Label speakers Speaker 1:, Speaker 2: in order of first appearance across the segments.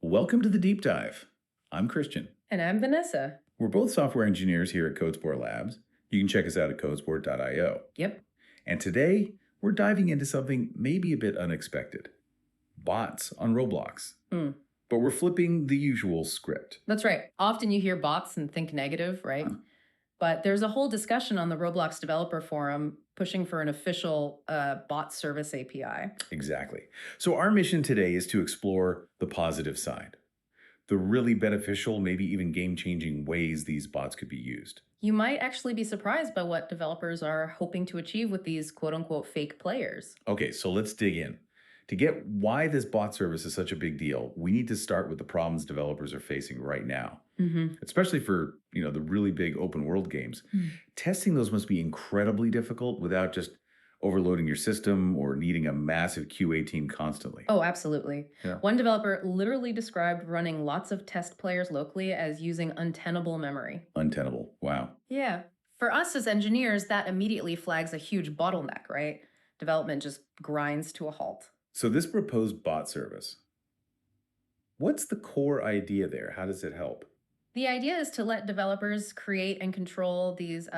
Speaker 1: Welcome to the Deep Dive. I'm Christian.
Speaker 2: And I'm Vanessa.
Speaker 1: We're both software engineers here at CodeSport Labs. You can check us out at codesport.io.
Speaker 2: Yep.
Speaker 1: And today, we're diving into something maybe a bit unexpected. Bots on Roblox. But we're flipping the usual script.
Speaker 2: That's right. Often you hear bots and think negative, right? But there's a whole discussion on the Roblox developer forum pushing for an official bot service API.
Speaker 1: Exactly. So our mission today is to explore the positive side. The really beneficial, maybe even game-changing ways these bots could be used.
Speaker 2: You might actually be surprised by what developers are hoping to achieve with these quote-unquote fake players.
Speaker 1: Okay, so let's dig in. To get why this bot service is such a big deal, we need to start with the problems developers are facing right now. Especially for, the really big open world games. Testing those must be incredibly difficult without just overloading your system or needing a massive QA team constantly.
Speaker 2: Oh, absolutely.
Speaker 1: Yeah.
Speaker 2: One developer literally described running lots of test players locally as using untenable memory.
Speaker 1: Untenable. Wow.
Speaker 2: Yeah. For us as engineers, that immediately flags a huge bottleneck, right? Development just grinds to a halt.
Speaker 1: So this proposed bot service, what's the core idea there? How does it help?
Speaker 2: The idea is to let developers create and control these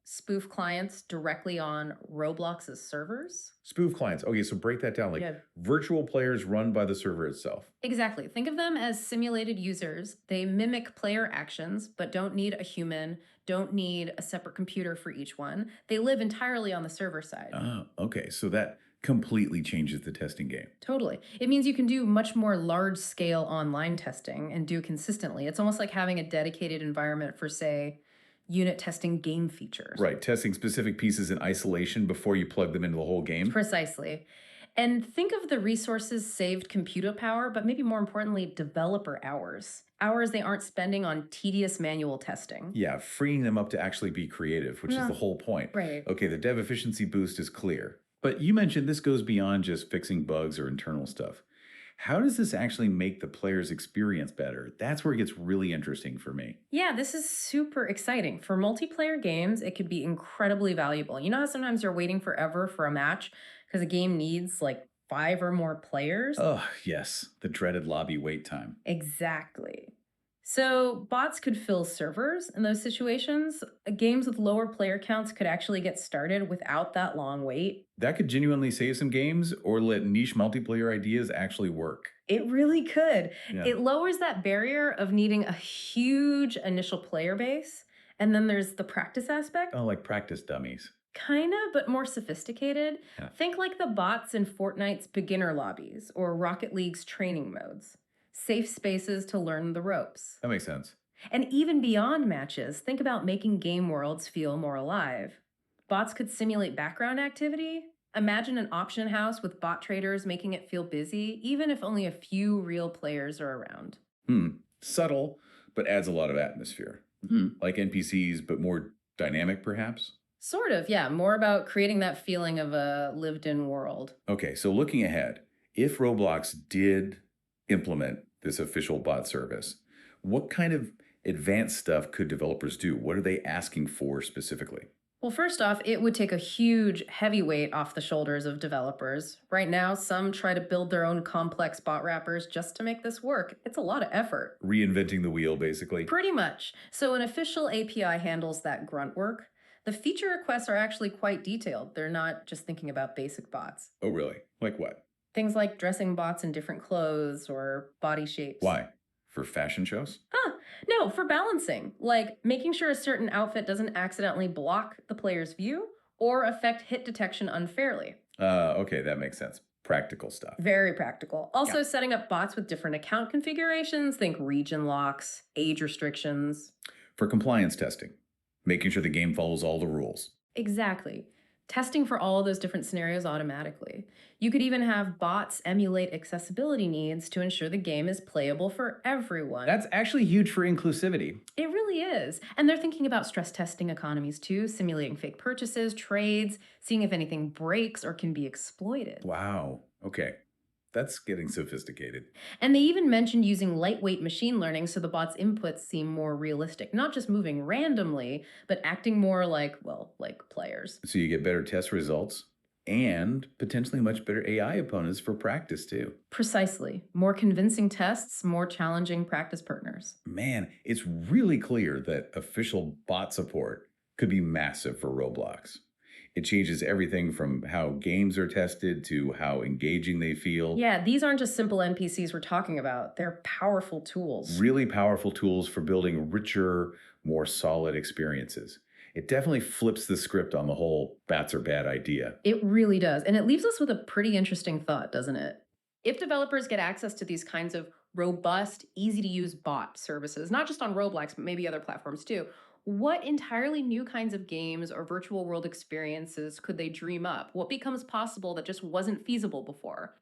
Speaker 2: spoof clients directly on Roblox's servers.
Speaker 1: Spoof clients. Okay, so break that down.
Speaker 2: Yeah.
Speaker 1: Virtual players run by the server itself.
Speaker 2: Exactly. Think of them as simulated users. They mimic player actions, but don't need a human, don't need a separate computer for each one. They live entirely on the server side.
Speaker 1: Oh, okay. So that completely changes the testing game.
Speaker 2: Totally. It means you can do much more large-scale online testing and do consistently. It's almost like having a dedicated environment for, say, unit testing game features.
Speaker 1: Right, testing specific pieces in isolation before you plug them into the whole game.
Speaker 2: Precisely. And think of the resources saved computer power, but maybe more importantly, developer hours. Hours they aren't spending on tedious manual testing.
Speaker 1: Yeah, freeing them up to actually be creative, which is the whole point.
Speaker 2: Right.
Speaker 1: Okay, the dev efficiency boost is clear. But you mentioned this goes beyond just fixing bugs or internal stuff. How does this actually make the player's experience better? That's where it gets really interesting for me.
Speaker 2: Yeah, this is super exciting. For multiplayer games, it could be incredibly valuable. You know how sometimes you're waiting forever for a match because a game needs like 5 or more players?
Speaker 1: Oh, yes, the dreaded lobby wait time.
Speaker 2: Exactly. So bots could fill servers in those situations. Games with lower player counts could actually get started without that long wait.
Speaker 1: That could genuinely save some games or let niche multiplayer ideas actually work.
Speaker 2: It really could.
Speaker 1: Yeah.
Speaker 2: It lowers that barrier of needing a huge initial player base. And then there's the practice aspect.
Speaker 1: Oh, like practice dummies.
Speaker 2: Kinda, but more sophisticated.
Speaker 1: Yeah.
Speaker 2: Think like the bots in Fortnite's beginner lobbies or Rocket League's training modes. Safe spaces to learn the ropes.
Speaker 1: That makes sense.
Speaker 2: And even beyond matches, think about making game worlds feel more alive. Bots could simulate background activity. Imagine an auction house with bot traders making it feel busy, even if only a few real players are around.
Speaker 1: Subtle, but adds a lot of atmosphere. Like NPCs, but more dynamic, perhaps?
Speaker 2: Sort of, yeah. More about creating that feeling of a lived-in world.
Speaker 1: Okay, so looking ahead, if Roblox did implement this official bot service, what kind of advanced stuff could developers do? What are they asking for specifically?
Speaker 2: Well, first off, it would take a huge, heavy weight off the shoulders of developers. Right now, some try to build their own complex bot wrappers just to make this work. It's a lot of effort.
Speaker 1: Reinventing the wheel, basically.
Speaker 2: Pretty much. So an official API handles that grunt work. The feature requests are actually quite detailed. They're not just thinking about basic bots.
Speaker 1: Oh, really? Like what?
Speaker 2: Things like dressing bots in different clothes or body shapes.
Speaker 1: Why? For fashion shows?
Speaker 2: No, for balancing. Like making sure a certain outfit doesn't accidentally block the player's view or affect hit detection unfairly.
Speaker 1: Okay, that makes sense. Practical stuff.
Speaker 2: Very practical. Also, setting up bots with different account configurations. Think region locks, age restrictions.
Speaker 1: For compliance testing, making sure the game follows all the rules.
Speaker 2: Exactly. Testing for all of those different scenarios automatically. You could even have bots emulate accessibility needs to ensure the game is playable for everyone.
Speaker 1: That's actually huge for inclusivity.
Speaker 2: It really is. And they're thinking about stress testing economies too, simulating fake purchases, trades, seeing if anything breaks or can be exploited.
Speaker 1: Wow. Okay. That's getting sophisticated.
Speaker 2: And they even mentioned using lightweight machine learning so the bot's inputs seem more realistic, not just moving randomly, but acting more like, well, like players.
Speaker 1: So you get better test results and potentially much better AI opponents for practice too.
Speaker 2: Precisely. More convincing tests, more challenging practice partners.
Speaker 1: Man, it's really clear that official bot support could be massive for Roblox. It changes everything from how games are tested to how engaging they feel.
Speaker 2: Yeah, these aren't just simple NPCs we're talking about, they're powerful tools.
Speaker 1: Really powerful tools for building richer, more solid experiences. It definitely flips the script on the whole bats are bad idea.
Speaker 2: It really does. And it leaves us with a pretty interesting thought, doesn't it? If developers get access to these kinds of robust, easy to use bot services, not just on Roblox, but maybe other platforms too, what entirely new kinds of games or virtual world experiences could they dream up? What becomes possible that just wasn't feasible before?